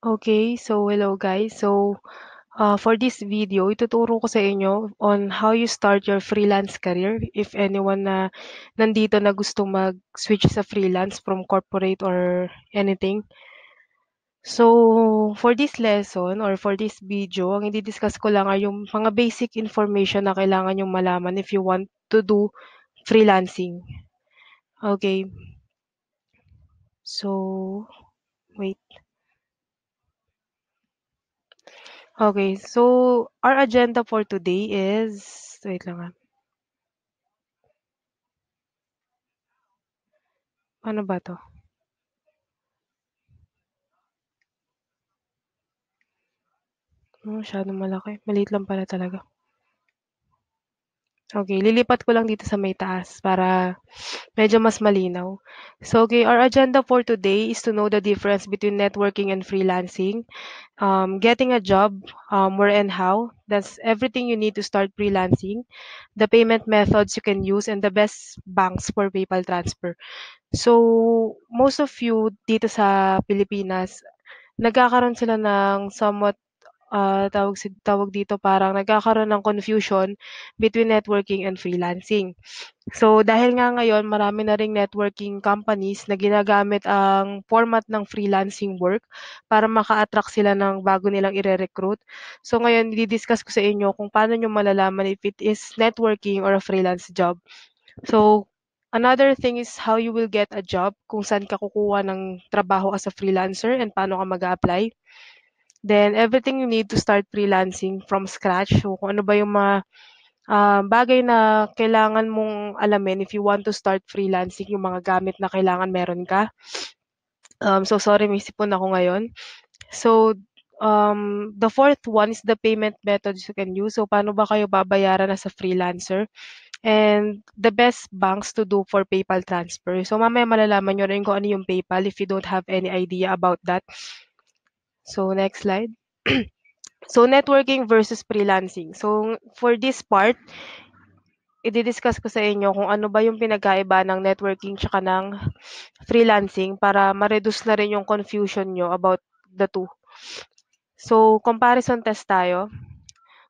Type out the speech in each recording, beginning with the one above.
Okay, so hello guys. For this video, ituturo ko sa inyo on how you start your freelance career. If anyone na nandito na gusto mag-switch sa freelance from corporate or anything. So, for this lesson or for this video, ang i-discuss ko lang ay yung mga basic information na kailangan yung malaman if you want to do freelancing. Okay, so wait. Okay, so our agenda for today is, wait lang. Ano ba 'to? Masyadong malaki, maliit lang pala talaga. Okay, lilipat ko lang dito sa may taas para medyo mas malinaw. So, okay, our agenda for today is to know the difference between networking and freelancing, getting a job, where and how. That's everything you need to start freelancing, the payment methods you can use, and the best banks for PayPal transfer. So, most of you dito sa Pilipinas, nagkakaroon sila ng somewhat tawag dito, parang nagkakaroon ng confusion between networking and freelancing. So, dahil nga ngayon marami na ring networking companies na ginagamit ang format ng freelancing work para maka-attract sila ng bago nilang ire-recruit. So, ngayon i-discuss ko sa inyo kung paano niyo malalaman if it is networking or a freelance job. So, another thing is how you will get a job, kung saan ka kukuha ng trabaho as a freelancer and paano ka mag-a-apply. Then everything you need to start freelancing from scratch. So kung ano ba yung mga bagay na kailangan mong alamin if you want to start freelancing, yung mga gamit na kailangan meron ka. So sorry, may sipon ako ngayon. So the fourth one is the payment methods you can use. So paano ba kayo babayaran as a freelancer? And the best banks to do for PayPal transfer. So mamaya malalaman nyo rin kung ano yung PayPal if you don't have any idea about that. So next slide. So, networking versus freelancing. So, for this part, i-discuss ko sa inyo kung ano ba yung pinagkaiba ng networking tsaka ng freelancing para ma-reduce na rin yung confusion nyo about the two. So, comparison test tayo.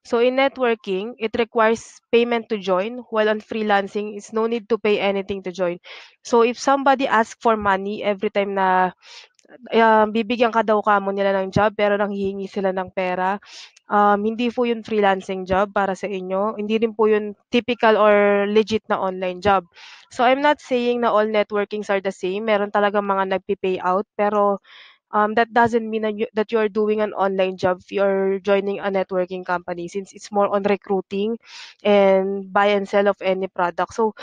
So, in networking, it requires payment to join, while on freelancing, it's no need to pay anything to join. So, if somebody asks for money every time na bibigyan ka daw kamo nila ng job pero nanghihingi sila ng pera. Hindi po yun freelancing job para sa inyo. Hindi rin po yun typical or legit na online job. So I'm not saying na all networkings are the same. Meron talagang mga nagpi-pay out pero that doesn't mean that you are doing an online job if you're joining a networking company since it's more on recruiting and buy and sell of any product. So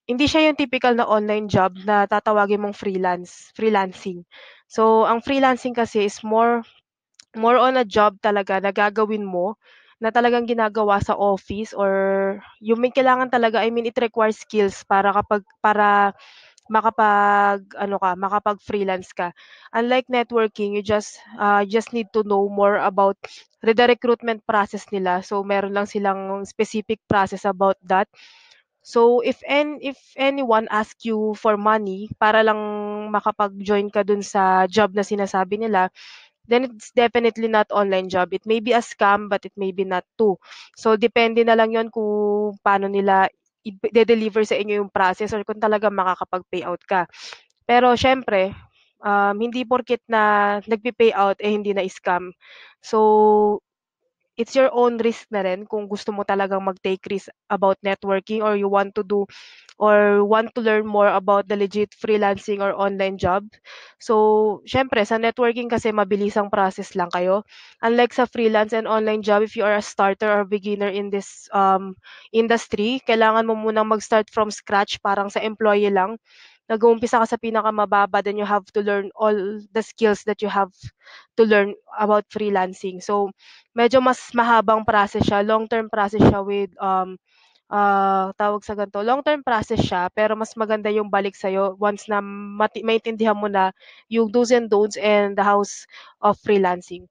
hindi siya yung typical na online job na tatawagin mong freelancing. So, ang freelancing kasi is more on a job talaga na gagawin mo, na talagang ginagawa sa office or yung may kailangan talaga, I mean, it requires skills para makapag-freelance ka. Unlike networking, you just need to know more about the recruitment process nila. So, meron lang silang specific process about that. So if anyone ask you for money para lang makapag-join ka dun sa job na sinasabi nila, then it's definitely not online job. It may be a scam but it may be not too. So depende na lang 'yon kung paano nila i-de-deliver sa inyo yung process or kung talagang makakapag-payout ka. Pero siyempre, hindi porket na nagpe-payout, eh, hindi na scam. So it's your own risk na rin kung gusto mo talagang mag-take risk about networking or you want to do or want to learn more about the legit freelancing or online job. So, syempre, sa networking kasi mabilisang process lang kayo. Unlike sa freelance and online job, if you are a starter or beginner in this industry, kailangan mo munang mag-start from scratch, parang sa employee lang. Nag-uumpisa ka sa pinakamababa, then you have to learn all the skills that you have to learn about freelancing. So, medyo mas mahabang process siya, long-term process siya with tawag sa ganito, long-term process siya pero mas maganda yung balik sa'yo once na maintindihan mo na yung do's and don'ts and the hows of freelancing.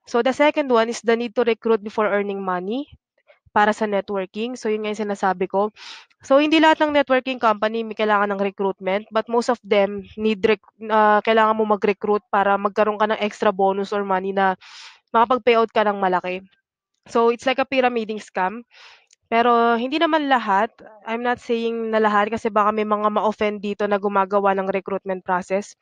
So the second one is the need to recruit before earning money. para sa networking. So, yun nga yung sinasabi ko. So, hindi lahat ng networking company may kailangan ng recruitment, but most of them kailangan mo mag-recruit para magkaroon ka ng extra bonus or money na makapag-payout ka ng malaki. So, it's like a pyramiding scam. Pero hindi naman lahat. I'm not saying na lahat kasi baka may mga ma-offend dito na gumagawa ng recruitment process.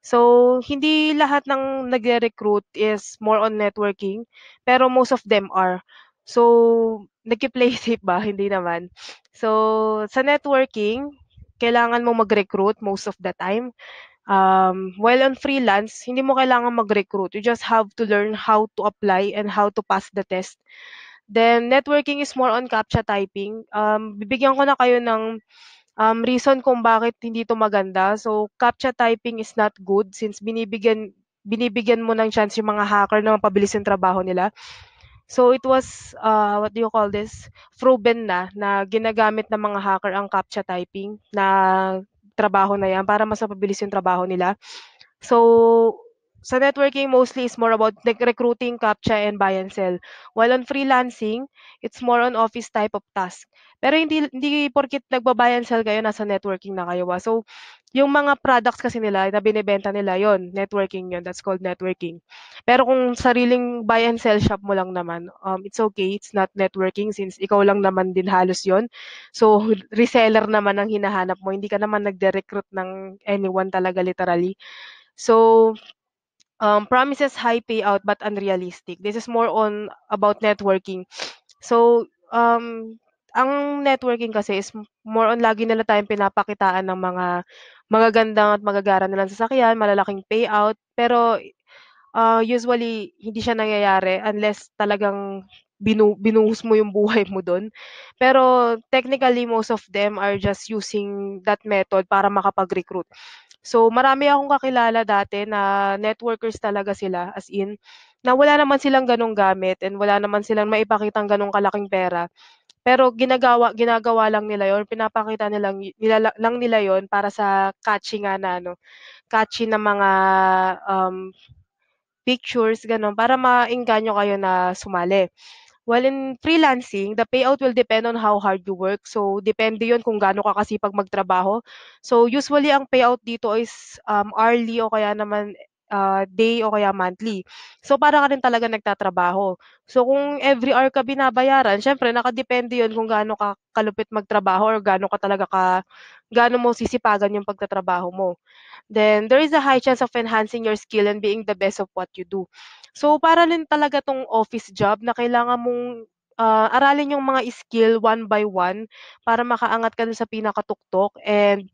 So, hindi lahat ng nagre-recruit is more on networking, pero most of them are. So, nagki-play safe ba? Hindi naman. So, sa networking, kailangan mo mag-recruit most of the time. While on freelance, hindi mo kailangan mag-recruit. You just have to learn how to apply and how to pass the test. Then networking is more on CAPTCHA typing. Bibigyan ko na kayo ng reason kung bakit hindi 'to maganda. So, CAPTCHA typing is not good since binibigyan mo ng chance yung mga hacker na mapabilis yung trabaho nila. So, it was, what do you call this, proven na ginagamit ng mga hacker ang CAPTCHA typing na trabaho na 'yan para mas mapabilis yung trabaho nila. So, sa networking mostly is more about recruiting, captcha, and buy and sell. While on freelancing, it's more on office type of task. Pero hindi porket nagba-buy and sell kayo nasa networking na kayo. So, yung mga products kasi nila na binebenta nila yon, networking yon. That's called networking. Pero kung sariling buy and sell shop mo lang naman, it's okay. It's not networking since ikaw lang naman din halos yon. So, reseller naman ang hinahanap mo. Hindi ka naman nagde-recruit ng anyone talaga literally. So, promises high payout but unrealistic. This is more on about networking. So, ang networking kasi is more on lagi nila tayong pinapakitaan ng mga magagandang at magagara nilang sasakyan, malalaking payout. Pero usually hindi siya nangyayari unless talagang binuhos mo yung buhay mo dun. Pero technically, most of them are just using that method para makapag-recruit. So, marami akong kakilala dati na networkers talaga sila, as in, na wala naman silang gano'ng gamit and wala naman silang maipakitang gano'ng kalaking pera. Pero ginagawa lang nila 'yon, pinapakita lang nila 'yon para sa catchy nga na ano, catchy na mga, pictures gano'n para maengganyo kayo na sumali. While in freelancing, the payout will depend on how hard you work. So, depende yon kung gaano ka kasipag magtrabaho. So, usually ang payout dito is hourly o kaya naman day o kaya monthly. So, para ka rin talaga nagtatrabaho. So, kung every hour ka binabayaran, syempre nakadepende yon kung gaano ka kalupit magtrabaho or gaano mo sisipagan yung pagtatrabaho mo. Then there is a high chance of enhancing your skill and being the best of what you do. So para rin talaga 'tong office job na kailangan mong, aralin yung mga skill one by one para makaangat ka dun sa pinakatuktok and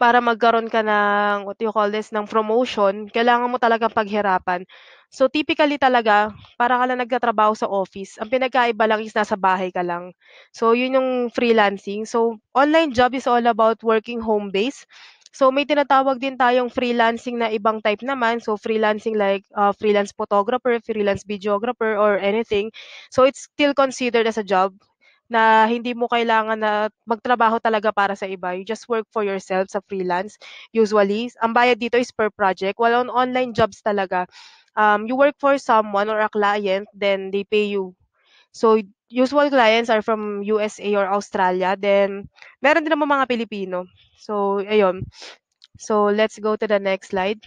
para magkaroon ka ng, what do you call this, ng promotion, kailangan mo talagang paghirapan. So, typically talaga, para ka lang nagtatrabaho sa office. Ang pinagkaiba lang is nasa bahay ka lang. So, yun yung freelancing. So, online job is all about working home base. So, may tinatawag din tayong freelancing na ibang type naman. So, freelancing like freelance photographer, freelance videographer, or anything. So, it's still considered as a job na hindi mo kailangan na magtrabaho talaga para sa iba. You just work for yourself sa freelance. Usually, ang bayad dito is per project. While on online jobs talaga, you work for someone or a client, then they pay you. So, usual clients are from USA or Australia. Then, meron din naman mga Pilipino. So, ayun. So, let's go to the next slide.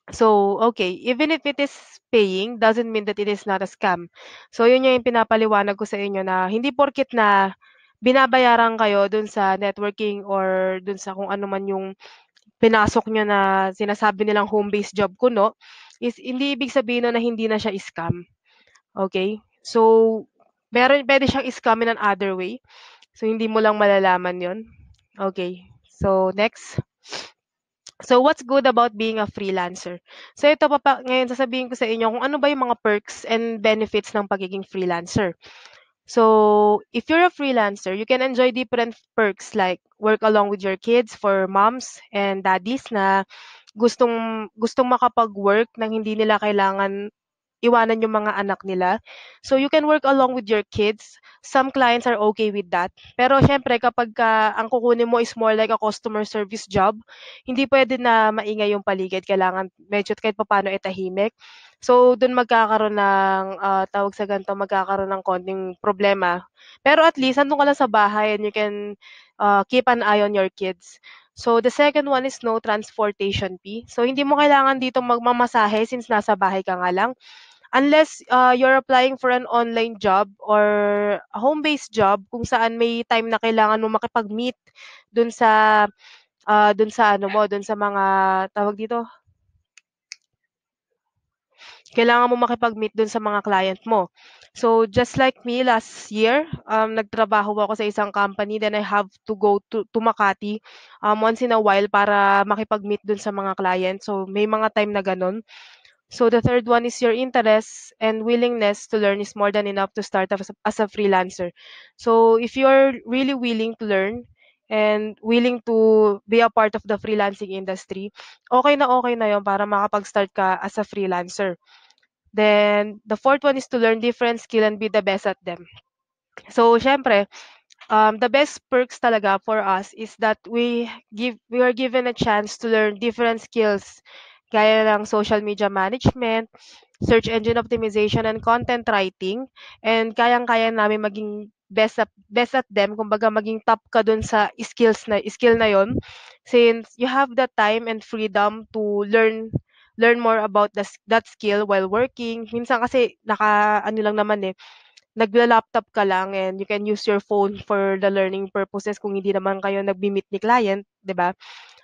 So, okay, even if it is paying, doesn't mean that it is not a scam. So, yun yung pinapaliwanag ko sa inyo na hindi porket na binabayaran kayo dun sa networking or dun sa kung ano man yung pinasok nyo na sinasabi nilang home-based job kuno, is hindi ibig sabihin nun na hindi na siya scam. Okay? So, pwede siyang scam in another way. So, hindi mo lang malalaman yon. Okay. So, next. So, what's good about being a freelancer? So, ito ngayon sasabihin ko sa inyo kung ano ba yung mga perks and benefits ng pagiging freelancer. So, if you're a freelancer, you can enjoy different perks like work along with your kids for moms and daddies na gustong gustong makapag-work nang hindi nila kailangan iwanan yung mga anak nila. So you can work along with your kids. Some clients are okay with that. Pero syempre kapagka ang kukunin mo is more like a customer service job, hindi puwede na maingay yung paligid, kailangan medyo kahit papaano, eh, tahimik. So dun magkakaroon ng, tawag sa ganito, magkakaroon ng konting problema. Pero at least nandun ka lang sa bahay and you can, keep an eye on your kids. So the second one is no transportation fee. So hindi mo kailangan dito magmamasahe since nasa bahay ka nga lang. Unless, you're applying for an online job or a home-based job kung saan may time na kailangan mo makipag-meet dun sa, dun sa ano mo, dun sa mga tawag dito, kailangan mo makipag-meet dun sa mga client mo. So, just like me last year, nagtrabaho ako sa isang company, then I have to go to Makati, once in a while para makipag-meet dun sa mga client. So, may mga time na gano'n. So, the third one is your interest and willingness to learn is more than enough to start as a freelancer. So, if you're really willing to learn and willing to be a part of the freelancing industry, okay na yun para makapag-start ka as a freelancer. Then, the fourth one is to learn different skill and be the best at them. So, syempre, the best perks talaga for us is that we are given a chance to learn different skills gaya ng social media management, search engine optimization, and content writing. And kayang-kaya namin maging best at them, kumbaga maging top ka dun sa skill na yon, since you have the time and freedom to learn more about that skill while working. Minsan kasi ano lang naman eh, nagla-laptop ka lang and you can use your phone for the learning purposes kung hindi naman kayo nagmi-meet ni client, 'di ba?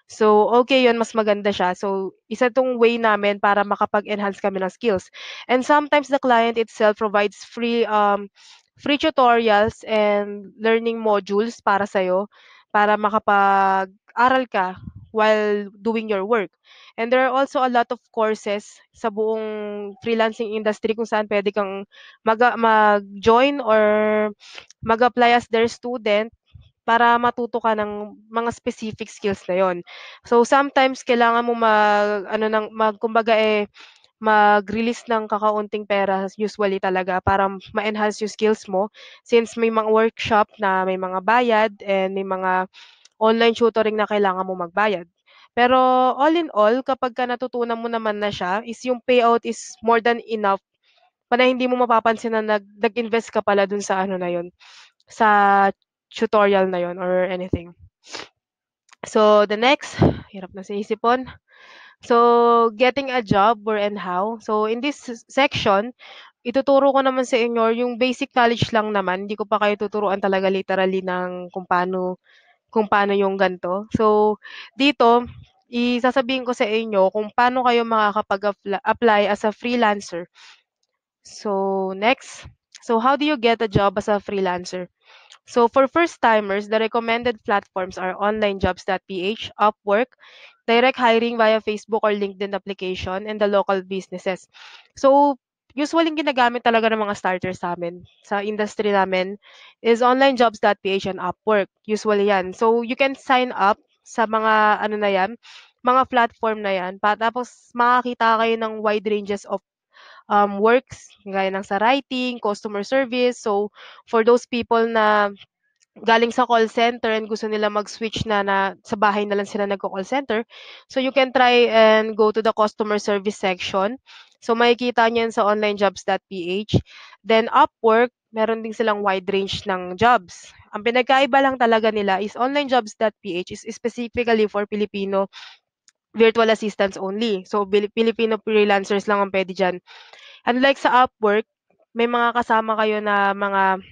So, okay 'yun, mas maganda siya. So, isa 'tong way namin para makapag-enhance kami ng skills. And sometimes the client itself provides free tutorials and learning modules para sa'yo, para makapag-aral ka while doing your work. And there are also a lot of courses sa buong freelancing industry kung saan puwede kang mag-join or mag-apply as their student para matuto ka ng mga specific skills na yon. So, sometimes kailangan mo mag-ano kumbaga, eh, mag-release ng kakaunting pera usually talaga para ma-enhance yung skills mo since may mga workshop na may mga bayad and may mga online tutoring na kailangan mo magbayad. Pero all in all, kapagka natutunan mo naman na siya is yung payout is more than enough para hindi mo mapapansin na nag-invest ka pala dun sa ano na yun, sa tutorial na yun or anything. So, the next, hirap na sa isipon. So, getting a job, where and how. So, in this section, ituturo ko naman sa inyo yung basic knowledge lang naman. Hindi ko pa kayo tuturuan talaga literally ng kung paano yung ganito. So, dito, sasabihin ko sa inyo kung paano kayo makakapag-apply as a freelancer. So, next. So, how do you get a job as a freelancer? So for first-timers, the recommended platforms are onlinejobs.ph, Upwork, direct hiring via Facebook or LinkedIn application, and the local businesses. So usually yung ginagamit talaga ng mga starters sa'min, sa industry namin, is onlinejobs.ph and Upwork. Usually yan. So you can sign up sa mga ano na yan, mga platform na yan, tapos makakita kayo ng wide ranges of works, gaya ng sa writing, customer service. So for those people na galing sa call center and gusto nila mag-switch na sa bahay na lang sila nagko-call center. So you can try and go to the customer service section. So makikita niyo yan sa onlinejobs.ph. Then Upwork, meron din silang wide range ng jobs. Ang pinagkaiba lang talaga nila is onlinejobs.ph is specifically for Filipino virtual assistants only. So Filipino freelancers lang ang pwede diyan. Unlike sa Upwork, may mga kasama kayo na mga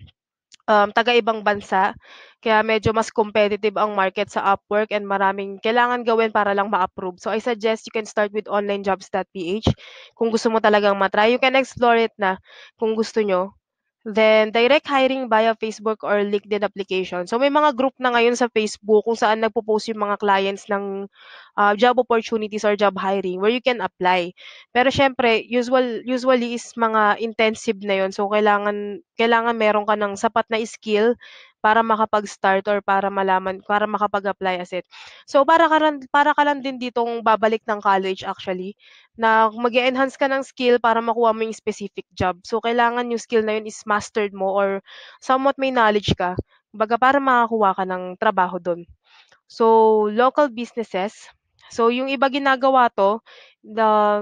taga-ibang bansa, kaya medyo mas competitive ang market sa Upwork and maraming kailangan gawin para lang ma-approve. So I suggest you can start with onlinejobs.ph kung gusto mo talagang ma-try. You can explore it na kung gusto nyo. Then, direct hiring via Facebook or LinkedIn application. So, may mga group na ngayon sa Facebook kung saan nagpo-post yung mga clients ng job opportunities or job hiring where you can apply. Pero syempre, usually is mga intensive na yon. So, kailangan meron ka ng sapat na skill para makapag-start or para makapag-apply as it. So, para ka lang din ditong babalik ng college actually, na mag-e-enhance ka ng skill para makuha mo yung specific job. So, kailangan yung skill na yun is mastered mo or somewhat may knowledge ka, kumbaga para makakuha ka ng trabaho dun. So, local businesses. So, yung iba ginagawa 'to,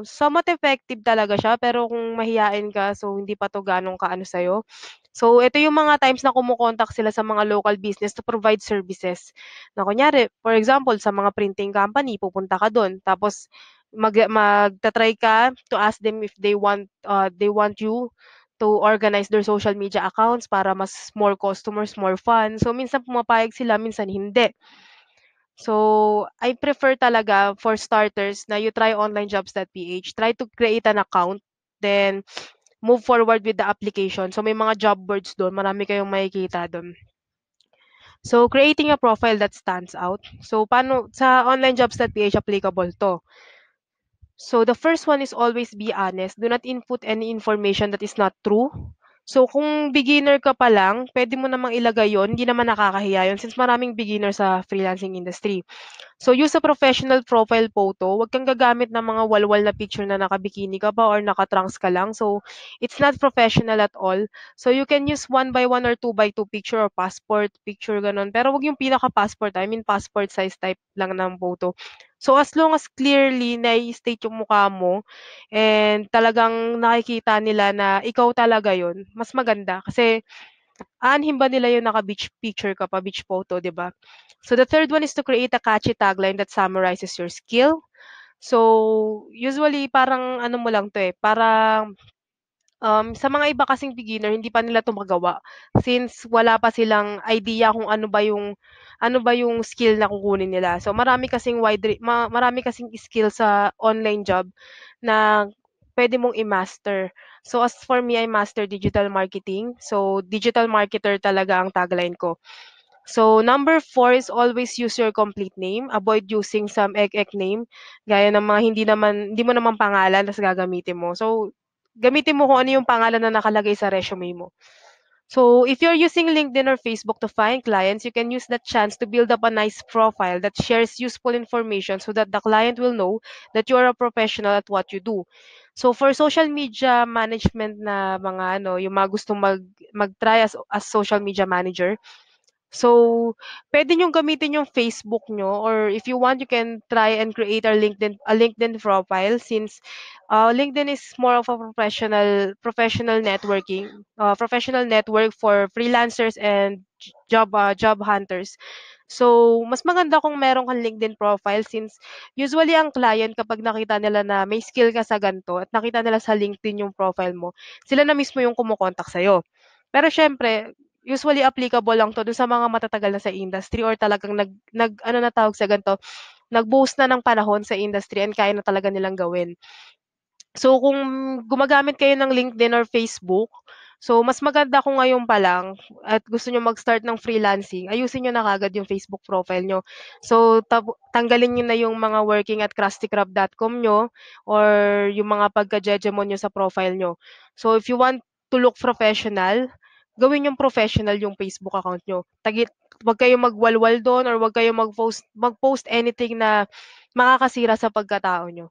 somewhat effective talaga siya, pero kung mahiyain ka, so hindi pa 'to gaanong kaano sa'yo. So, ito yung mga times na kumo-contact sila sa mga local business to provide services. Na kunyari, for example, sa mga printing company, pupunta ka dun, tapos magta-try ka to ask them if they want you to organize their social media accounts para mas more customers, more fun. So, minsan pumapayag sila, minsan hindi. So, I prefer talaga for starters na you try onlinejobs.ph. Try to create an account, then move forward with the application. So, may mga job boards do'n, marami kayong makikita do'n. So, creating a profile that stands out. So, paano sa onlinejobs.ph applicable 'to. So, the first one is always be honest. Do not input any information that is not true. So, kung beginner ka pa lang, puwede mo namang ilagay 'yon, hindi naman nakakahiya 'yon since maraming beginner sa freelancing industry. So, use a professional profile photo. Huwag kang gagamit ng mga walwal na picture na naka-bikini ka pa or naka-trunks ka lang. So, it's not professional at all. So, you can use 1 by 1 or 2 by 2 picture or passport picture, gano'n. Pero wag yung pinaka-passport, I mean passport size type lang ng photo. So, as long as clearly nai-state yung mukha mo and talagang nakikita nila na ikaw talaga yun, mas maganda. Kasi aanhin ba nila yung naka-beach picture ka pa, beach photo, 'di ba? So the third one is to create a catchy tagline that summarizes your skill. So usually parang ano mo lang 'to, eh, parang, sa mga iba kasing beginner hindi pa nila 'to magawa since wala pa silang idea kung ano ba yung skill na kukunin nila. So marami kasing skill sa online job na puwede mong i-master. So as for me, I master digital marketing. So digital marketer talaga ang tagline ko. So number 4 is always use your complete name. Avoid using some ek-ek name gaya ng mga hindi mo naman pangalan ta's gagamitin mo. So gamitin mo kung ano yung pangalan na nakalagay sa resume mo. So if you're using LinkedIn or Facebook to find clients, you can use that chance to build up a nice profile that shares useful information so that the client will know that you are a professional at what you do. So for social media management na mga ano, yung mga gustong mag-try as social media manager, so puwede niyong gamitin yung Facebook niyo or if you want, you can try and create a LinkedIn profile since, LinkedIn is more of a professional network for freelancers and job hunters. So, mas maganda kung meron kang LinkedIn profile since usually ang client kapag nakita nila na may skill ka sa gan'to at nakita nila sa LinkedIn yung profile mo, sila na mismo yung kumo-contact sa'yo. Pero siyempre, usually applicable lang 'to dun sa mga matatagal na sa industry or talagang nag-ano na tawag sa gan'to, nag-boast na ng panahon sa industry and kaya na talaga nilang gawin. So, kung gumagamit kayo ng LinkedIn or Facebook, so mas maganda kung ngayon pa lang at gusto niyo mag-start ng freelancing, ayusin niyo na kaagad yung Facebook profile niyo. So, tanggalin niyo na yung mga working at krustykrab.com niyo or yung mga pagka-jejemon niyo sa profile niyo. So, if you want to look professional, gawin niyong professional yung Facebook account niyo. Wag kayong magwalwal dun or wag kayong mag-post anything na makakasira sa pagkatao niyo.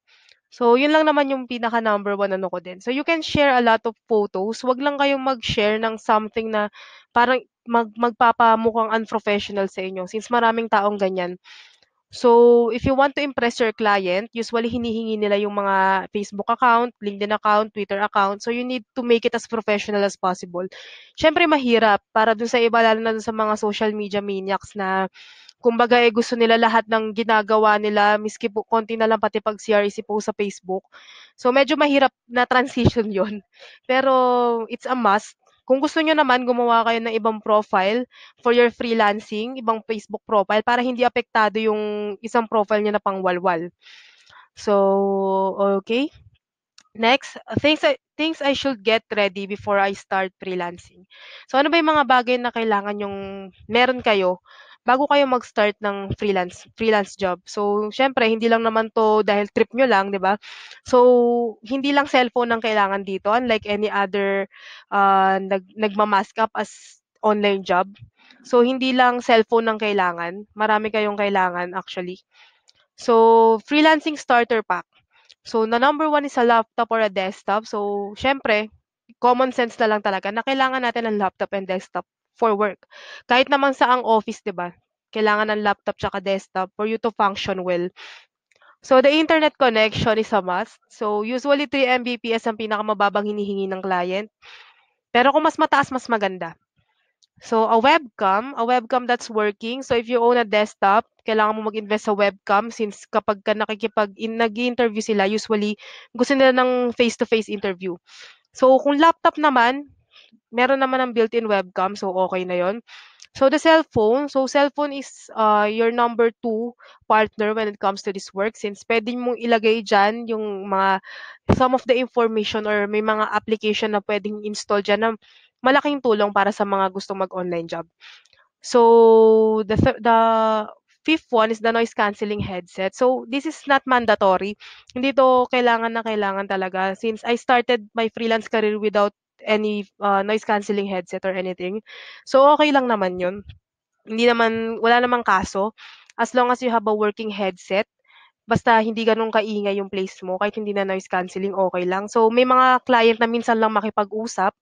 So, yun lang naman yung pinaka number 1 ano ko din. So, you can share a lot of photos. Wag lang kayong mag-share ng something na parang magpapamukhang unprofessional sa inyo since maraming taong ganyan. So, if you want to impress your client, usually hinihingi nila yung mga Facebook account, LinkedIn account, Twitter account. So, you need to make it as professional as possible. Siyempre mahirap para dun sa iba lalo na dun sa mga social media maniacs na kumbaga, gusto nila lahat ng ginagawa nila miski po konti na lang pati pag-CREC post sa Facebook. So, medyo mahirap na transition yon. Pero it's a must. Kung gusto niyo naman gumawa kayo ng ibang profile for your freelancing, ibang Facebook profile para hindi apektado yung isang profile niyo na pangwalwal. So, okay. Next, things I should get ready before I start freelancing. So, ano ba yung mga bagay na kailangan yung meron kayo bago kayo mag-start ng freelance job? So, siyempre hindi lang naman 'to dahil trip niyo lang, 'di ba? So, hindi lang cellphone ang kailangan dito unlike any other, nagma-mask up as online job. So, hindi lang cellphone ang kailangan, marami kayong kailangan actually. So, freelancing starter pack. So, na number one is a laptop or a desktop. So, siyempre, common sense na lang talaga na kailangan natin ng laptop and desktop for work. Kahit naman sa ang office, 'di ba? Kailangan ng laptop tsaka desktop for you to function well. So, the internet connection is a must. So, usually 3 Mbps ang pinakamababang hinihingi ng client. Pero kung mas mataas, mas maganda. So, a webcam that's working. So, if you own a desktop, kailangan mo mag-invest sa webcam since kapag ka nag-i-interview sila, usually gusto nila ng face-to-face interview. So, kung laptop naman, meron naman ng built-in webcam, so okay na yon. So, the cellphone. So, cellphone is your number two partner when it comes to this work since pwede mong ilagay dyan yung some of the information or may mga application na pwedeng install dyan na malaking tulong para sa mga gustong mag-online job. So, the fifth one is the noise cancelling headset. So, this is not mandatory. Hindi to kailangan na kailangan talaga since I started my freelance career without any noise cancelling headset or anything. So, okay lang naman yun. Wala namang kaso. As long as you have a working headset, basta hindi ganun kaingay yung place mo, kahit hindi na noise cancelling, okay lang. So, may mga client na minsan lang makipag-usap.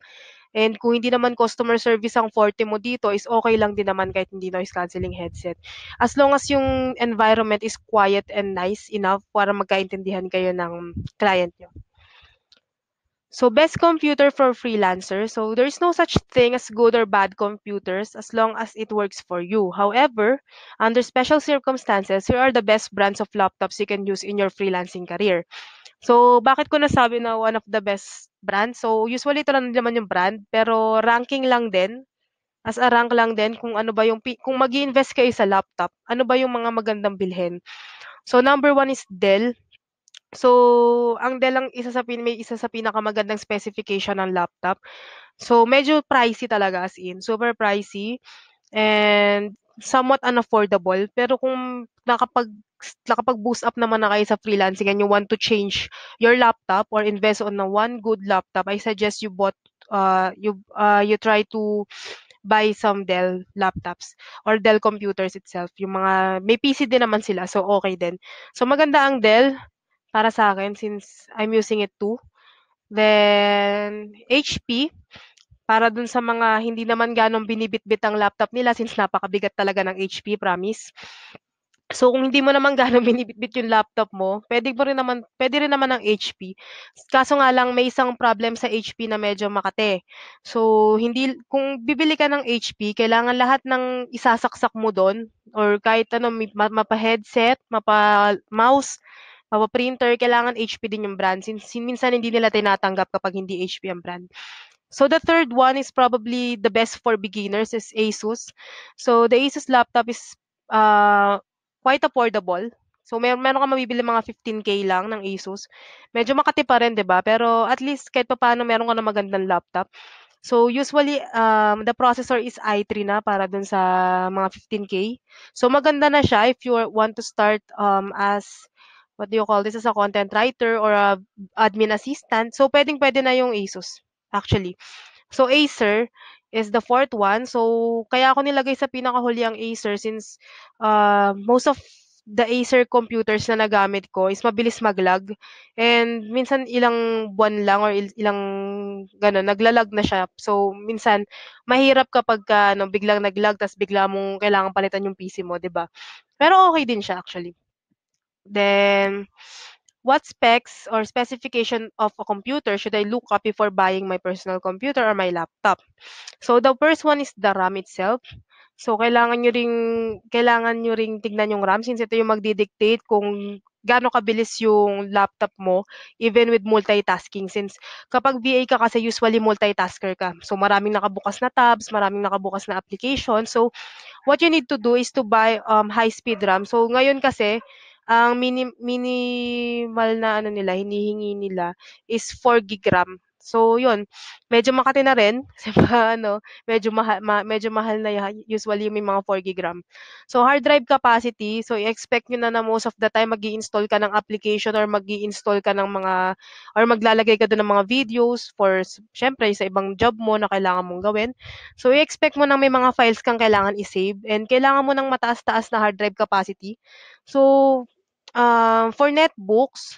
And kung hindi naman customer service ang forte mo dito is okay lang din naman kahit hindi noise cancelling headset. As long as yung environment is quiet and nice enough para magkaintindihan kayo ng client nyo. So best computer for freelancer. So there's no such thing as good or bad computers as long as it works for you. However, under special circumstances, here are the best brands of laptops you can use in your freelancing career. So, bakit ko nasabi na one of the best brands? So, usually ito lang naman yung brand, pero ranking lang din, as a rank lang din kung ano ba kung mag-i-invest kayo sa laptop, ano ba yung mga magandang bilhin. So, number one is Dell. So, ang Dell ang may isa sa pinakamagandang specification ng laptop. So, medyo pricey talaga as in, super pricey and somewhat unaffordable. Pero kung nakapag-boost up naman na kayo sa freelancing and you want to change your laptop or invest on a one good laptop, I suggest you try to buy some Dell laptops or Dell computers itself. Yung mga may PC din naman sila, so okay din. So maganda ang Dell para sa akin since I'm using it too. Then HP para dun sa mga hindi naman gano'ng binibitbit ang laptop nila since napakabigat talaga ng HP, promise. So, kung hindi mo naman gaano binibitbit yung laptop mo, puwede rin naman ng HP. Kaso nga lang may isang problem sa HP na medyo makate. So, kung bibili ka ng HP, kailangan lahat ng isasaksak mo dun or kahit ano, mapa-headset, mapa-mouse, mapa-printer, kailangan HP din yung brand since minsan hindi nila tinatanggap kapag hindi HP ang brand. So the third one is probably the best for beginners is Asus. So the Asus laptop is quite affordable. So meron kang mabibili mga 15K lang ng Asus. Medyo makati pa rin, 'di ba? Pero at least kahit papaano meron ka na magandang laptop. So usually the processor is i3 na para dun sa mga 15K. So maganda na siya if you want to start as what do you call this as a content writer or a admin assistant. So pwedeng-pwede na yung Asus actually. So, Acer is the fourth one. So, kaya ako nilagay sa pinakahuli ang Acer since most of the Acer computers na nagamit ko is mabilis mag-lag. And minsan ilang buwan lang or ilang gano'n, nagla-lag na siya. So, minsan mahirap kapagka ano, biglang nag-lag ta's bigla mong kailangang palitan yung PC mo, 'di ba? Pero okay din siya actually. Then, what specs or specification of a computer should I look up before buying my personal computer or my laptop? So the first one is the RAM itself. So kailangan nyo ring tignan yung RAM since ito yung magdi-dictate kung gaano kabilis yung laptop mo even with multitasking since kapag VA ka kasi usually multitasker ka. So maraming nakabukas na tabs, maraming nakabukas na application. So what you need to do is to buy high speed RAM. So ngayon kasi ang minimal na ano nila hinihingi nila is 4 gig RAM. So yun, medyo makati na rin kasi ano, medyo mahal na usually may mga 4 GB RAM. So hard drive capacity, so i-expect niyo na most of the time mag-i-install ka ng application or mag-i-install ka ng mga or maglalagay ka dun ng mga videos for siyempre sa ibang job mo na kailangan mong gawin. So i-expect mo na may mga files kang kailangan i-save and kailangan mo ng mataas-taas na hard drive capacity. So for netbooks,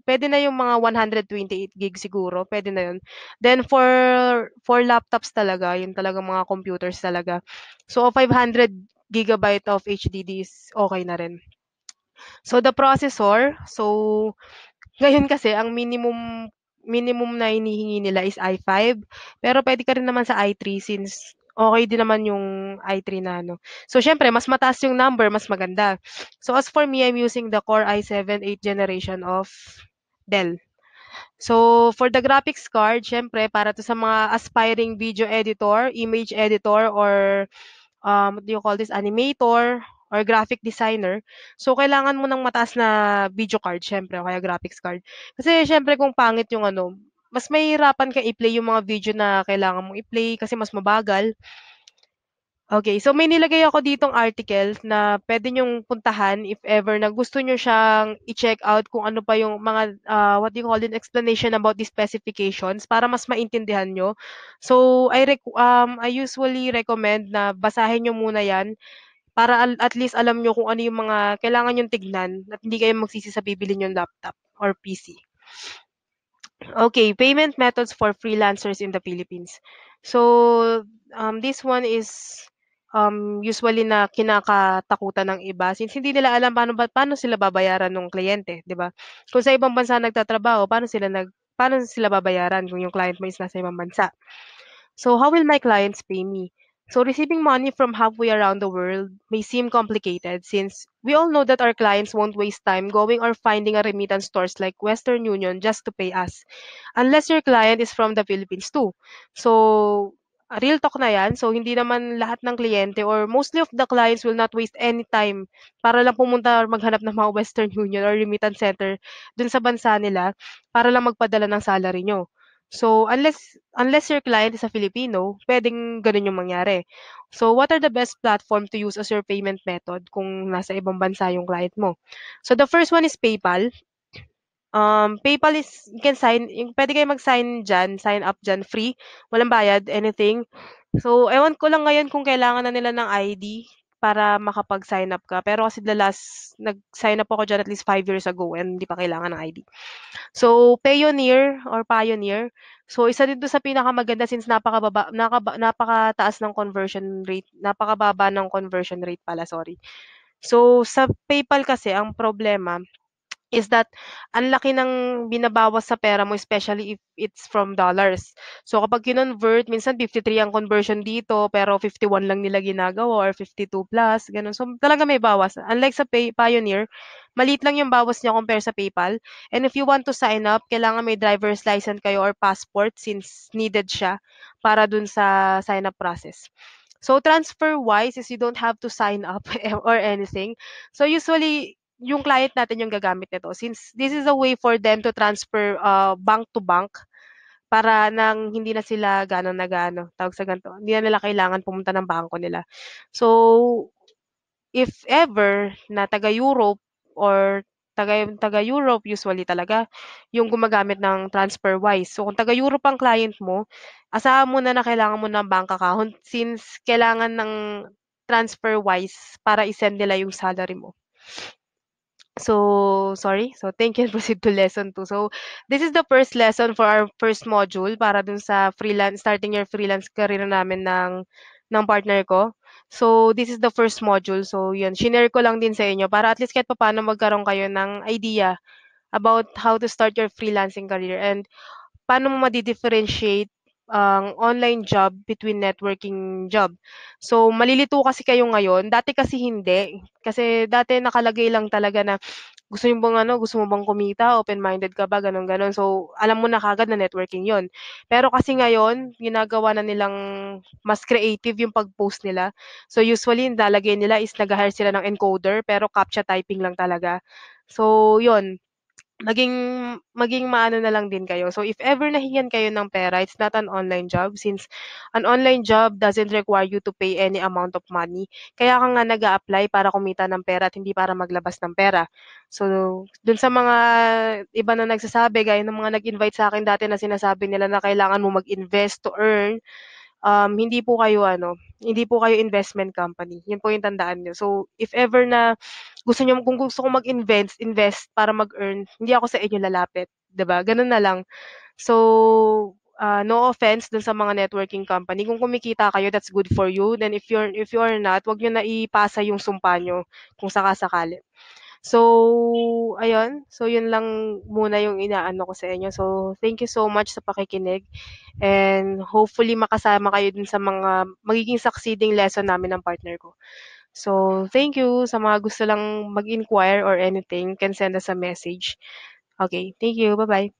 puwede na yung mga 128 gig siguro, puwede na yun. Then for laptops talaga, yun talagang mga computers talaga. So 500 gigabyte of HDD is okey na rin. So the processor, so ngayon kasi ang minimum na hinihingi nila is i5, pero puwede ka rin naman sa i3 since okey din naman yung i3 na ano. So siyempre mas mataas yung number, mas maganda. So as for me, I'm using the Core i7 8th generation of Dell. So for the graphics card, siyempre para 'to sa mga aspiring video editor, image editor or what do you call this, animator or graphic designer. So, kailangan mo ng mataas na video card siyempre o kaya graphics card. Kasi siyempre kung pangit yung ano, mas mahihirapan kang i-play yung mga video na kailangan mong i-play kasi mas mabagal. Okay, so may nilagay ako ditong article na puwede niyong puntahan if ever na gusto niyo siyang i-check out kung ano pa yung mga, what do you call it, explanation about the specifications para mas maintindihan niyo. So, I usually recommend na basahin niyo muna 'yan para at least alam niyo kung ano yung mga kailangan niyong tignan at hindi kayo magsisi sa bibili niyong laptop or PC. Okay, payment methods for freelancers in the Philippines. So, this one is usually na kinakatakutan ng iba since hindi nila alam paano sila babayaran ng kliyente, 'di ba? Kung sa ibang bansa nagtatrabaho, paano sila babayaran kung yung client mo is nasa ibang bansa? So, how will my clients pay me? So, receiving money from halfway around the world may seem complicated since we all know that our clients won't waste time going or finding a remittance stores like Western Union just to pay us. Unless your client is from the Philippines too. So, real talk na yan. So, hindi naman lahat ng kliyente or mostly of the clients will not waste any time para lang pumunta or maghanap ng mga Western Union or remittance center dun sa bansa nila para lang magpadala ng salary nyo. So, unless your client is a Filipino, puwedeng gano'n yung mangyari. So, what are the best platform to use as your payment method kung nasa ibang bansa yung client mo? So, the first one is PayPal. PayPal is you can puwede kayong sign up diyan free, walang bayad, anything. So, ewan ko lang ngayon kung kailangan na nila ng ID para makapag-sign up ka, pero kasi the last nag-sign up ako diyan at least 5 years ago and hindi pa kailangan ng ID. So, Pioneer, so isa din 'to sa pinakamaganda since napakataas ng conversion rate, napakababa ng conversion rate pala, sorry. So, sa PayPal kasi ang problema is that ang laki ng binabawas sa pera mo especially if it's from dollars. So kapag kinonvert minsan 53 ang conversion dito pero 51 lang nila ginagawa or 52 plus gano'n. So talaga may bawas. Unlike sa Pioneer, maliit lang yung bawas niya compare sa PayPal. And if you want to sign up, kailangan may driver's license kayo or passport since needed siya para dun sa sign up process. So transfer-wise is you don't have to sign up or anything. So usually yung client natin yung gagamit nito since this is a way for them to transfer bank to bank para nang hindi na sila gaano tawag sa ganito, hindi na nila kailangan pumunta ng bangko nila. So, if ever na taga-Europe or taga-Europe usually talaga yung gumagamit ng TransferWise. So, kung taga-Europe ang client mo, asahan mo na kailangan mo ng bank account since kailangan ng TransferWise para i-send nila yung salary mo. So, sorry. So, thank you and proceed to lesson 2. So, this is the first lesson for our first module para dun sa starting your freelance career namin ng partner ko. So, this is the first module. So, yun, shinare ko lang din sa inyo para at least kahit papaano magkaroon kayo ng idea about how to start your freelancing career and paano mo madi-differentiate ang online job between networking job. So, malilito kasi kayo ngayon, dati kasi hindi. Kasi dati nakalagay lang talaga na gusto mo bang kumita, open-minded ka ba, gano'n, gano'n. So, alam mo na kaagad na networking 'yon. Pero kasi ngayon, ginagawa na nilang mas creative yung pag-post nila. So, usually nilalagay nila is nagha-hire sila ng encoder pero CAPTCHA typing lang talaga. So, 'yon. maging maging maano na lang din kayo. So if ever nahingan kayo ng pera, it's not an online job since an online job doesn't require you to pay any amount of money. Kaya ka nga nag-a-apply para kumita ng pera at hindi para maglabas ng pera. So dun sa mga iba na nagsasabi, gaya ng mga nag-invite sa akin dati na sinasabi nila na kailangan mo mag-invest to earn, hindi po kayo investment company. Yun po yung tandaan niyo. So if ever na kung gusto ko invest para mag-earn, hindi ako sa inyo lalapit, 'di ba? Gano'n na lang. So, no offense dun sa mga networking company, kung kumikita kayo, that's good for you. Then if you are not, 'wag niyo na ipasa yung sumpa niyo kung saka-sakali. So, ayun. So, yun lang muna yung inaano ko sa inyo. So, thank you so much sa pakikinig and hopefully makasama kayo dun sa mga magiging succeeding lesson namin ng partner ko. So, thank you sa mga gusto lang mag-inquire or anything, can send us a message. Okay, thank you. Bye-bye.